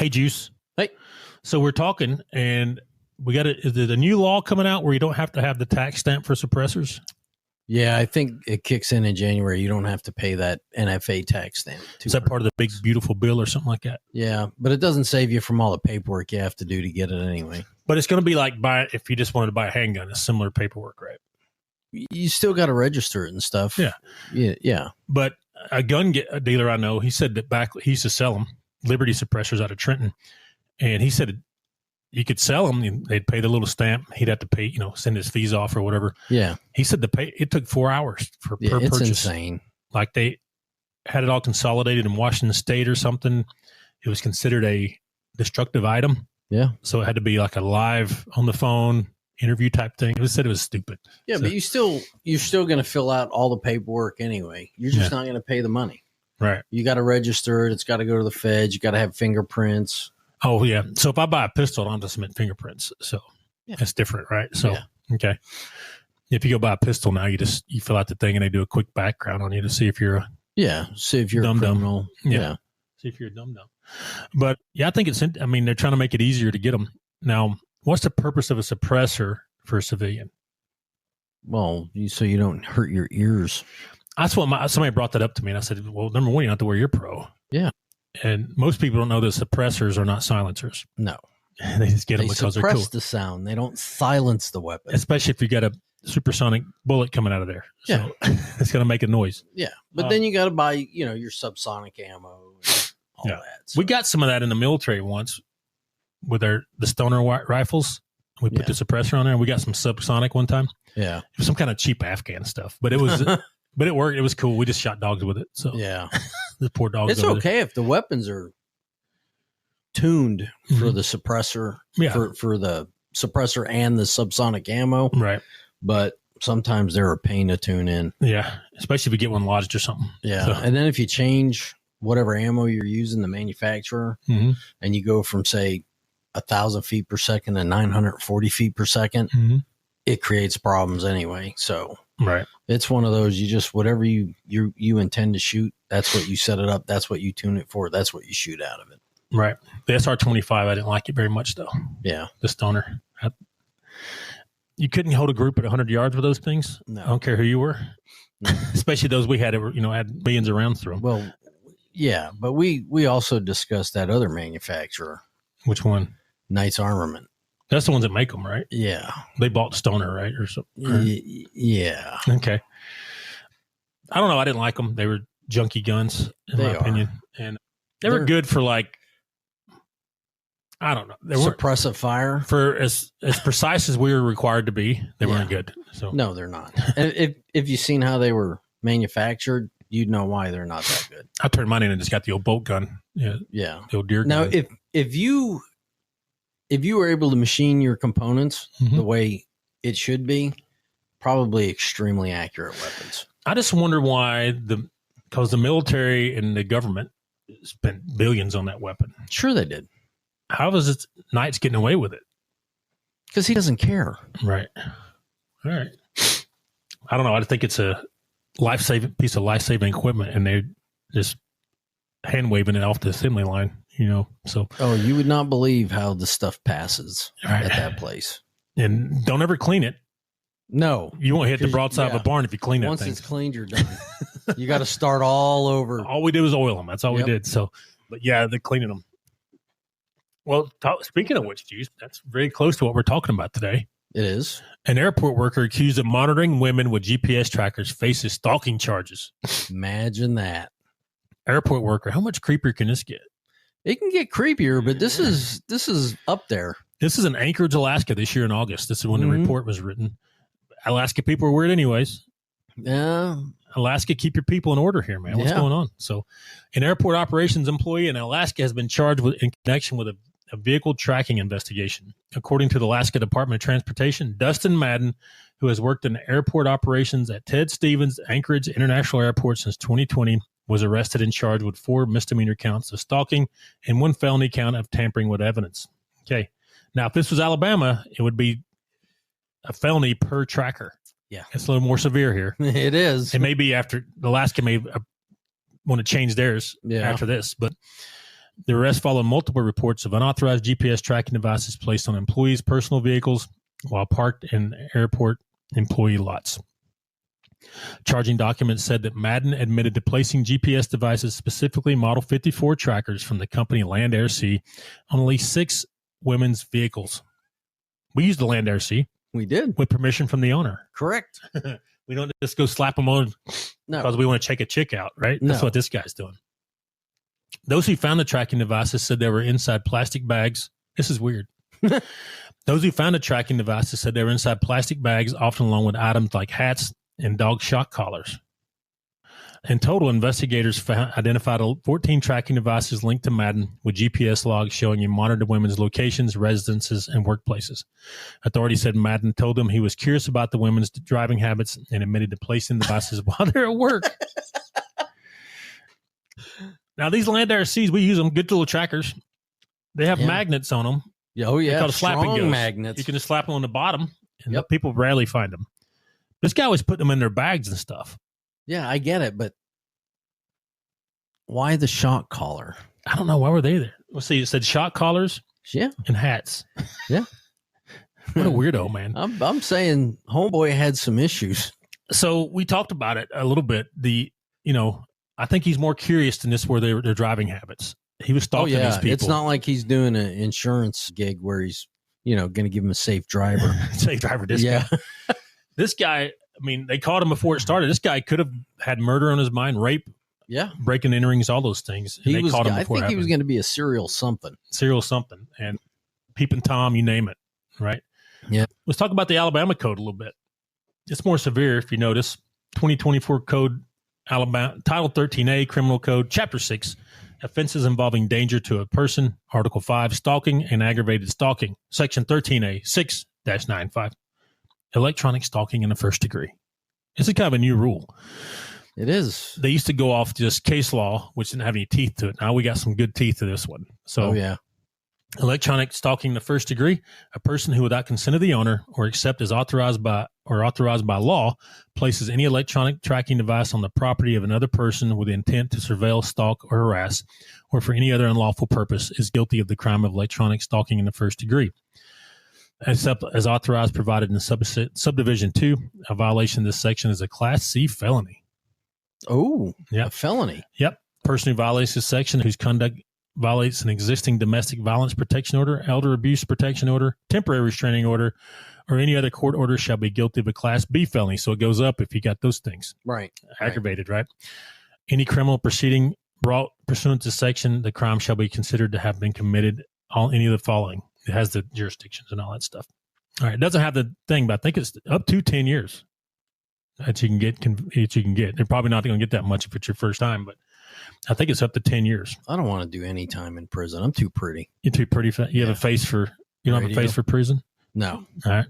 Hey, Juice. Hey. So we're talking, and we got is there a new law coming out where you don't have to have the tax stamp for suppressors? Yeah, I think it kicks in January. You don't have to pay that NFA tax stamp. Is that part of the big, beautiful bill or something like that? Yeah, but it doesn't save you from all the paperwork you have to do to get it anyway. But it's going to be like if you just wanted to buy a handgun, it's similar paperwork, right? You still got to register it and stuff. Yeah. Yeah. But a dealer I know, he said that he used to sell them, Liberty suppressors out of Trenton. And he said you could sell them. They'd pay the little stamp. He'd have to pay, send his fees off or whatever. Yeah. He said it took 4 hours per it's purchase. Insane. Like they had it all consolidated in Washington State or something. It was considered a destructive item. Yeah. So it had to be like a live on the phone interview type thing. It said it was stupid. Yeah, so, but you're still going to fill out all the paperwork anyway. You're just not going to pay the money. Right. You got to register it. It's got to go to the feds. You got to have fingerprints. Oh, yeah. So if I buy a pistol, I don't have to submit fingerprints. So that's different, right? So, okay. If you go buy a pistol now, you fill out the thing and they do a quick background on you to see if you're a see if you're a criminal. Yeah. See if you're a dum-dum. But yeah, I think they're trying to make it easier to get them. Now, what's the purpose of a suppressor for a civilian? Well, so you don't hurt your ears. That's what somebody brought that up to me, and I said, well, number one, you don't have to wear your pro. Yeah. And most people don't know that suppressors are not silencers. No. They just get them because they're cool. They suppress the sound. They don't silence the weapon. Especially if you got a supersonic bullet coming out of there. Yeah. So it's going to make a noise. Yeah. But then you got to buy, your subsonic ammo and all that. So. We got some of that in the military once with the Stoner rifles. We put the suppressor on there, and we got some subsonic one time. Yeah. It was some kind of cheap Afghan stuff, but it was... But it worked. It was cool. We just shot dogs with it. So yeah, the poor dogs. It's okay if the weapons are tuned for the suppressor, for the suppressor and the subsonic ammo, right? But sometimes they're a pain to tune in. Yeah, especially if you get one lodged or something. Yeah, so. And then if you change whatever ammo you're using, the manufacturer, and you go from say 1,000 feet per second to 940 feet per second, it creates problems anyway. So. Right. It's one of those, you just, whatever you intend to shoot, that's what you set it up. That's what you tune it for. That's what you shoot out of it. Right. The SR-25, I didn't like it very much though. Yeah. The Stoner. You couldn't hold a group at 100 yards with those things. No. I don't care who you were. No. Especially those we had, had billions of rounds through them. Well, yeah, but we also discussed that other manufacturer. Which one? Knights Armament. That's the ones that make them, right? Yeah. They bought Stoner, right? Or something. Yeah. Okay. I don't know. I didn't like them. They were junky guns, in my opinion. And they were good for I don't know. They suppressive fire. For as precise as we were required to be, they weren't good. So no, they're not. if you've seen how they were manufactured, you'd know why they're not that good. I turned mine in and just got the old bolt gun. Yeah. The old deer gun. Now, if you were able to machine your components the way it should be, probably extremely accurate weapons. I just wonder why because the military and the government spent billions on that weapon. Sure they did. How is it Knight's getting away with it? Because he doesn't care. Right. All right. I don't know. I think it's a piece of life-saving equipment, and they're just hand-waving it off the assembly line. So. Oh, you would not believe how the stuff passes at that place. And don't ever clean it. No. You won't hit the broadside of a barn if you clean that Once thing. Once it's cleaned, you're done. You got to start all over. All we did was oil them. That's all we did. So, but yeah, they're cleaning them. Well, speaking of which, Juice, that's very close to what we're talking about today. It is. An airport worker accused of monitoring women with GPS trackers faces stalking charges. Imagine that. Airport worker. How much creepier can this get? It can get creepier, but this is up there. This is in Anchorage, Alaska this year in August. This is when the report was written. Alaska people are weird anyways. Yeah. Alaska, keep your people in order here, man. What's going on? So an airport operations employee in Alaska has been charged in connection with a vehicle tracking investigation. According to the Alaska Department of Transportation, Dustin Madden, who has worked in airport operations at Ted Stevens Anchorage International Airport since 2020, was arrested and charged with 4 misdemeanor counts of stalking and 1 felony count of tampering with evidence. Okay. Now, if this was Alabama, it would be a felony per tracker. Yeah. It's a little more severe here. It is. It may be after Alaska may want to change theirs after this. But The arrest followed multiple reports of unauthorized GPS tracking devices placed on employees' personal vehicles while parked in airport employee lots. Charging documents said that Madden admitted to placing GPS devices, specifically Model 54 trackers from the company Land Air Sea, on at least 6 women's vehicles. We used the Land Air Sea. We did. With permission from the owner. Correct. We don't just go slap them on because we want to check a chick out, right? That's what this guy's doing. Those who found the tracking devices said they were inside plastic bags. This is weird. Those who found the tracking devices said they were inside plastic bags, often along with items like hats and dog shock collars. In total, investigators identified 14 tracking devices linked to Madden with GPS logs showing he monitored women's locations, residences, and workplaces. Authorities said Madden told them he was curious about the women's driving habits and admitted to placing the devices while they're at work. Now, these Land Air Seas, we use them, good little trackers. They have magnets on them. Oh, yeah. They're called strong magnets. You can just slap them on the bottom, and people rarely find them. This guy was putting them in their bags and stuff. Yeah, I get it, but why the shock collar? I don't know. Why were they there? Let's see. It said shock collars and hats. Yeah. What a weirdo, man. I'm saying homeboy had some issues. So we talked about it a little bit. I think he's more curious than this where their driving habits. He was stalking these people. It's not like he's doing an insurance gig where he's, going to give him a safe driver. Safe driver discount. Yeah. This guy, I mean, they caught him before it started. This guy could have had murder on his mind, rape, breaking and enterings, all those things. And they caught him before. I think he was going to be a serial something. And Peeping Tom, you name it, right? Yeah. Let's talk about the Alabama code a little bit. It's more severe, if you notice. 2024 code, Alabama, Title 13A, Criminal Code, Chapter 6, offenses involving danger to a person, Article 5, stalking and aggravated stalking, Section 13A, 6-95. Electronic stalking in the first degree. It's a kind of a new rule. It is. They used to go off just case law, which didn't have any teeth to it. Now we got some good teeth to this one. So, electronic stalking in the first degree, a person who, without consent of the owner or except as authorized by law, places any electronic tracking device on the property of another person with the intent to surveil, stalk, or harass, or for any other unlawful purpose, is guilty of the crime of electronic stalking in the first degree. Except as authorized, provided in subdivision 2, a violation of this section is a Class C felony. Oh, a felony. Yep. Person who violates this section, whose conduct violates an existing domestic violence protection order, elder abuse protection order, temporary restraining order, or any other court order shall be guilty of a Class B felony. So it goes up if you got those things. Right. Aggravated, right? Any criminal proceeding brought pursuant to section, the crime shall be considered to have been committed on any of the following. It has the jurisdictions and all that stuff. All right. It doesn't have the thing, but I think it's up to 10 years that you can get. They're probably not going to get that much if it's your first time, but I think it's up to 10 years. I don't want to do any time in prison. I'm too pretty. You're too pretty. You have a face for, you don't have a face for prison? No. All right.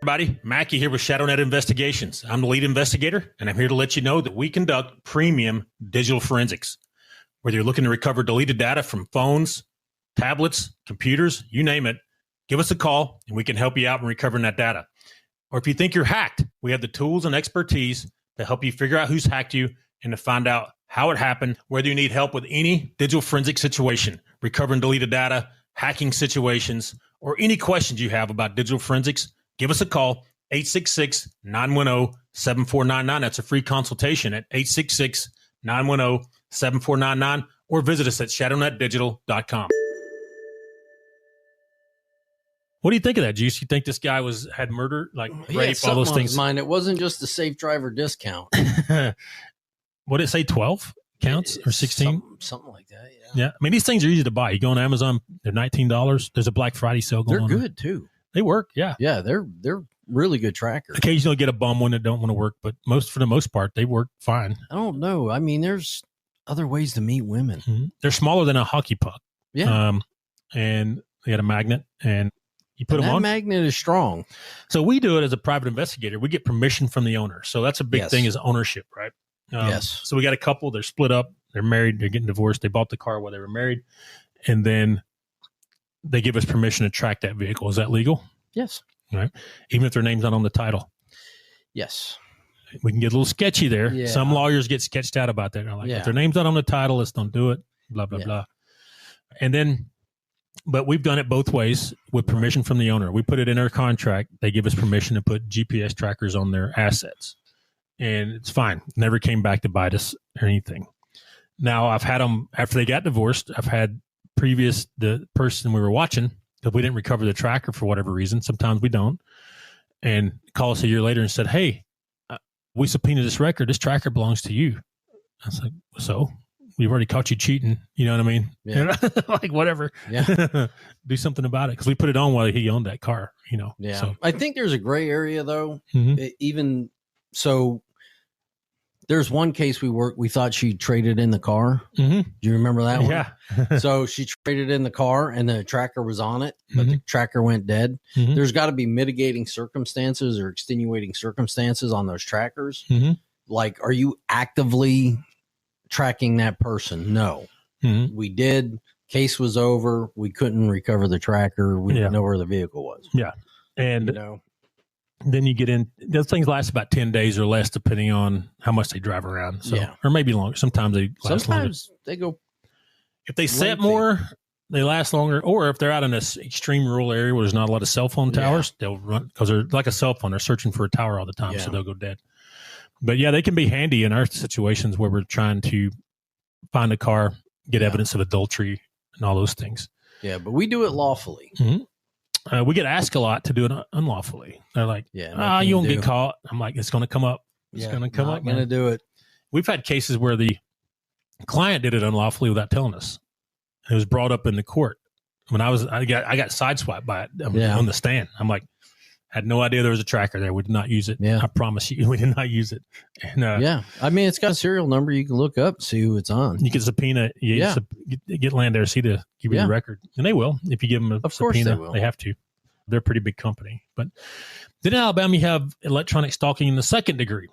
Everybody, Mackie here with ShadowNet Investigations. I'm the lead investigator, and I'm here to let you know that we conduct premium digital forensics. Whether you're looking to recover deleted data from phones, tablets, computers, you name it, give us a call and we can help you out in recovering that data. Or if you think you're hacked, we have the tools and expertise to help you figure out who's hacked you and to find out how it happened, whether you need help with any digital forensic situation, recovering deleted data, hacking situations, or any questions you have about digital forensics, give us a call, 866-910-7499. That's a free consultation at 866-910-7499, or visit us at shadownetdigital.com. What do you think of that, Juice? You think this guy had murder, like rape, all those things? Mine. It wasn't just a safe driver discount. What did it say, 12 counts or 16? Something like that, yeah. I mean, these things are easy to buy. You go on Amazon, they're $19. There's a Black Friday sale going on. They're good, too. They work, yeah. Yeah, they're really good trackers. Occasionally get a bum one that don't want to work, but for the most part, they work fine. I don't know. I mean, there's other ways to meet women. Mm-hmm. They're smaller than a hockey puck. Yeah. And they got a magnet, and you put them on. That magnet is strong. So we do it as a private investigator. We get permission from the owner. So that's a big thing, is ownership, right? Yes. So we got a couple. They're split up. They're married. They're getting divorced. They bought the car while they were married. And then they give us permission to track that vehicle. Is that legal? Yes. Right. Even if their name's not on the title. Yes. we can get a little sketchy there. Yeah. Some lawyers get sketched out about that. They're like, if their name's not on the title, let's don't do it, blah, blah, blah. And then, but we've done it both ways with permission from the owner. We put it in our contract. They give us permission to put GPS trackers on their assets. And it's fine. Never came back to bite us or anything. Now, I've had them, after they got divorced, I've had the person we were watching, because we didn't recover the tracker for whatever reason. Sometimes we don't. And call us a year later and said, hey, we subpoenaed this record. This tracker belongs to you. I was like, so? We've already caught you cheating. You know what I mean? Yeah. Like, whatever. Yeah. Do something about it. Because we put it on while he owned that car, you know? Yeah. So. I think there's a gray area, though. Mm-hmm. Even so, there's one case we thought she traded in the car. Mm-hmm. Do you remember that one? Yeah. So she traded in the car and the tracker was on it, but the tracker went dead. Mm-hmm. There's got to be mitigating circumstances or extenuating circumstances on those trackers. Mm-hmm. Like, are you actively tracking that person? No. Mm-hmm. We did. Case was over. We couldn't recover the tracker. We didn't know where the vehicle was. Yeah. And then you get in, those things last about 10 days or less, depending on how much they drive around. So, or maybe longer. Sometimes they last longer. They go. If they set more, they last longer. Or if they're out in this extreme rural area where there's not a lot of cell phone towers, they'll run, because they're like a cell phone. They're searching for a tower all the time, so they'll go dead. But yeah, they can be handy in our situations where we're trying to find a car, get evidence of adultery and all those things. Yeah, but we do it lawfully. Mm-hmm. We get asked a lot to do it unlawfully. They're like, you won't get caught. I'm like, it's going to come up. It's going to come up. I'm going to do it. We've had cases where the client did it unlawfully without telling us. It was brought up in the court. When I got sideswiped by it on the stand. I'm like, had no idea there was a tracker there. We did not use it. Yeah. I promise you, we did not use it. And, I mean, it's got a serial number you can look up, see who it's on. You can subpoena. Get Land Air C to give you the record. And they will. If you give them a subpoena, they have to. They're a pretty big company. But then in Alabama, you have electronic stalking in the second degree.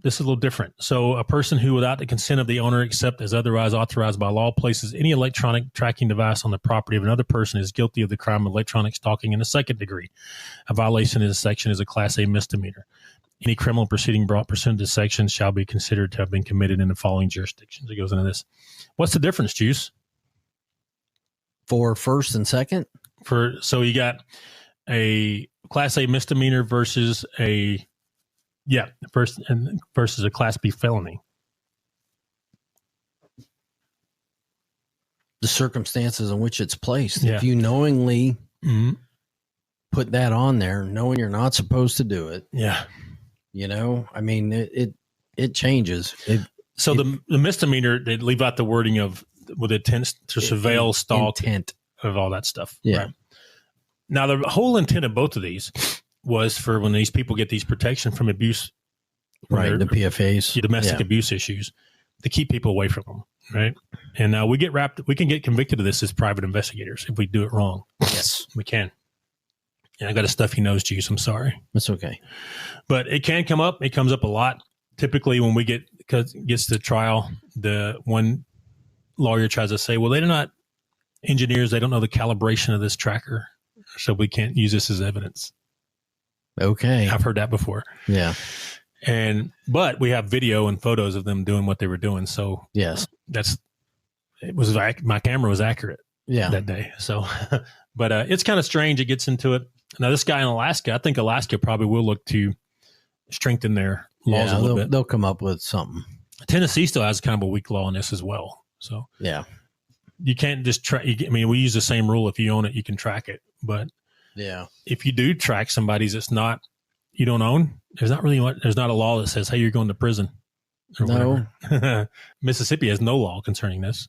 This is a little different. So a person who, without the consent of the owner, except as otherwise authorized by law, places any electronic tracking device on the property of another person is guilty of the crime of electronic stalking in the second degree. A violation of this section is a Class A misdemeanor. Any criminal proceeding brought pursuant to this section shall be considered to have been committed in the following jurisdictions. It goes into this. What's the difference, Juice? For first and second? So you got a Class A misdemeanor versus versus a Class B felony. The circumstances in which it's placed. If you knowingly put that on there, knowing you're not supposed to do it. Yeah. You know, I mean, it changes. The misdemeanor, they leave out the wording of with intent to surveil, stalk, intent of all that stuff. Yeah. Right? Now, the whole intent of both of these was for when these people get these protection from abuse, right? The PFAs, domestic abuse issues, to keep people away from them, right? And we can get convicted of this as private investigators if we do it wrong. Yes, we can. And I got a stuffy nose, Juice. I'm sorry. That's okay. But it can come up. It comes up a lot. Typically, when gets to trial, the one lawyer tries to say, well, they're not engineers. They don't know the calibration of this tracker, so we can't use this as evidence. Okay. I've heard that before. Yeah. But we have video and photos of them doing what they were doing. So yes, my camera was accurate that day. So, but it's kind of strange. It gets into it. Now, this guy in Alaska, I think Alaska probably will look to strengthen their laws a little bit. They'll come up with something. Tennessee still has kind of a weak law on this as well. So yeah, you can't just track. I mean, we use the same rule. If you own it, you can track it. But if you do track somebody's that's not, you don't own, there's not a law that says, hey, you're going to prison. No. Mississippi has no law concerning this.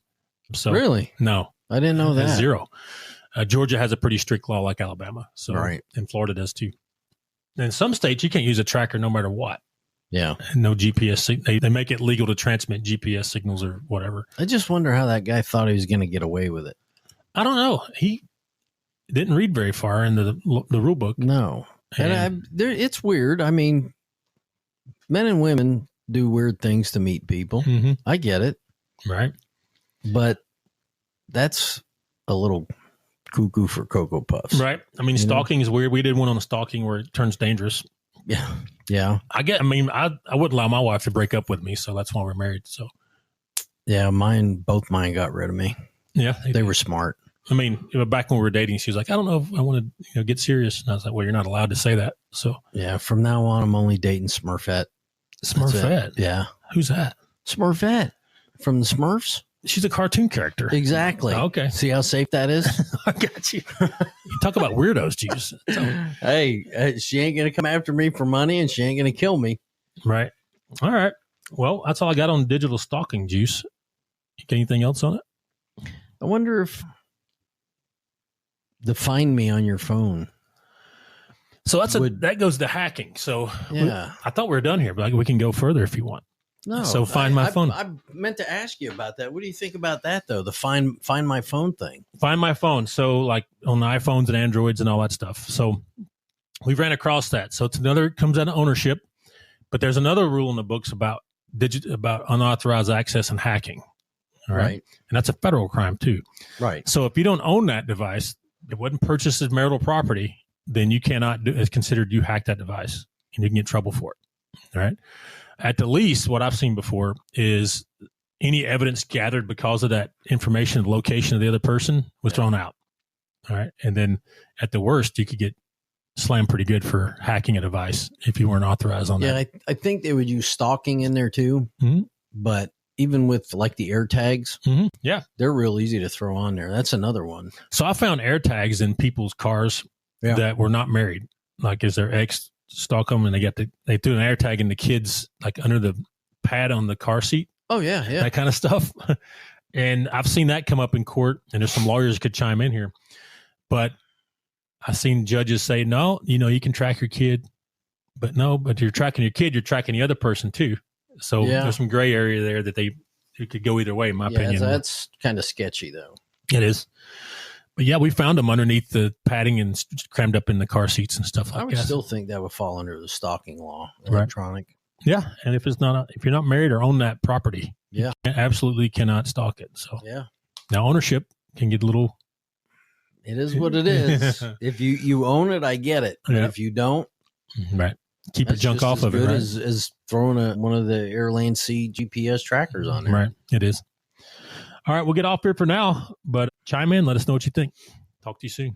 So really? No. I didn't know that. Zero. Georgia has a pretty strict law like Alabama. So, right. And Florida does too. And in some states, you can't use a tracker no matter what. Yeah. No GPS. They make it legal to transmit GPS signals or whatever. I just wonder how that guy thought he was going to get away with it. I don't know. He didn't read very far in the rule book. No. It's weird. I mean, men and women do weird things to meet people. Mm-hmm. I get it. Right. But that's a little cuckoo for Cocoa Puffs. Right. I mean, stalking is weird. We did one on the stalking where it turns dangerous. Yeah. Yeah. I wouldn't allow my wife to break up with me, so that's why we're married. So yeah, both mine got rid of me. Yeah, they were smart. I mean, back when we were dating, she was like, I don't know if I want to get serious. And I was like, well, you're not allowed to say that. So yeah, from now on, I'm only dating Smurfette. Smurfette? Yeah. Who's that? Smurfette from the Smurfs. She's a cartoon character. Exactly. Okay. See how safe that is? I got you. You talk about weirdos, Juice. Hey, she ain't going to come after me for money and she ain't going to kill me. Right. All right. Well, that's all I got on digital stalking, Juice. You got anything else on it? I wonder if the find me on your phone. So that goes to hacking. So yeah, I thought we were done here, but we can go further if you want. No. So find my phone. I meant to ask you about that. What do you think about that though? The find my phone thing. Find my phone. So like on the iPhones and Androids and all that stuff. So we ran across that. So it comes out of ownership, but there's another rule in the books about unauthorized access and hacking. All right. And that's a federal crime too. Right. So if you don't own that device, it wasn't purchased as marital property, then you cannot it's considered you hacked that device and you can get in trouble for it. All right. At the least, what I've seen before is any evidence gathered because of that information, the location of the other person was thrown out. All right. And then at the worst, you could get slammed pretty good for hacking a device if you weren't authorized on that. Yeah, I think they would use stalking in there too. Mm-hmm. But even with like the air tags, yeah, they're real easy to throw on there. That's another one. So I found air tags in people's cars that were not married. Like, is their ex stalk them and they threw an air tag in the kids, like under the pad on the car seat. Oh yeah. Yeah. That kind of stuff. And I've seen that come up in court, and there's some lawyers could chime in here, but I've seen judges say, no, you can track your kid, but you're tracking your kid, you're tracking the other person too. So there's some gray area there that it could go either way, in my opinion. That's kind of sketchy though. It is. But yeah, we found them underneath the padding and crammed up in the car seats and stuff like that. I would still think that would fall under the stalking law, right. electronic. Yeah. And if you're not married or own that property, you absolutely cannot stalk it. So yeah. Now ownership can get a little. It is what it is. If you own it, I get it. But if you don't, right. Keep your junk off of it. Right? As throwing one of the Airlane C GPS trackers on there. Right. It is. All right. We'll get off here for now, but chime in. Let us know what you think. Talk to you soon.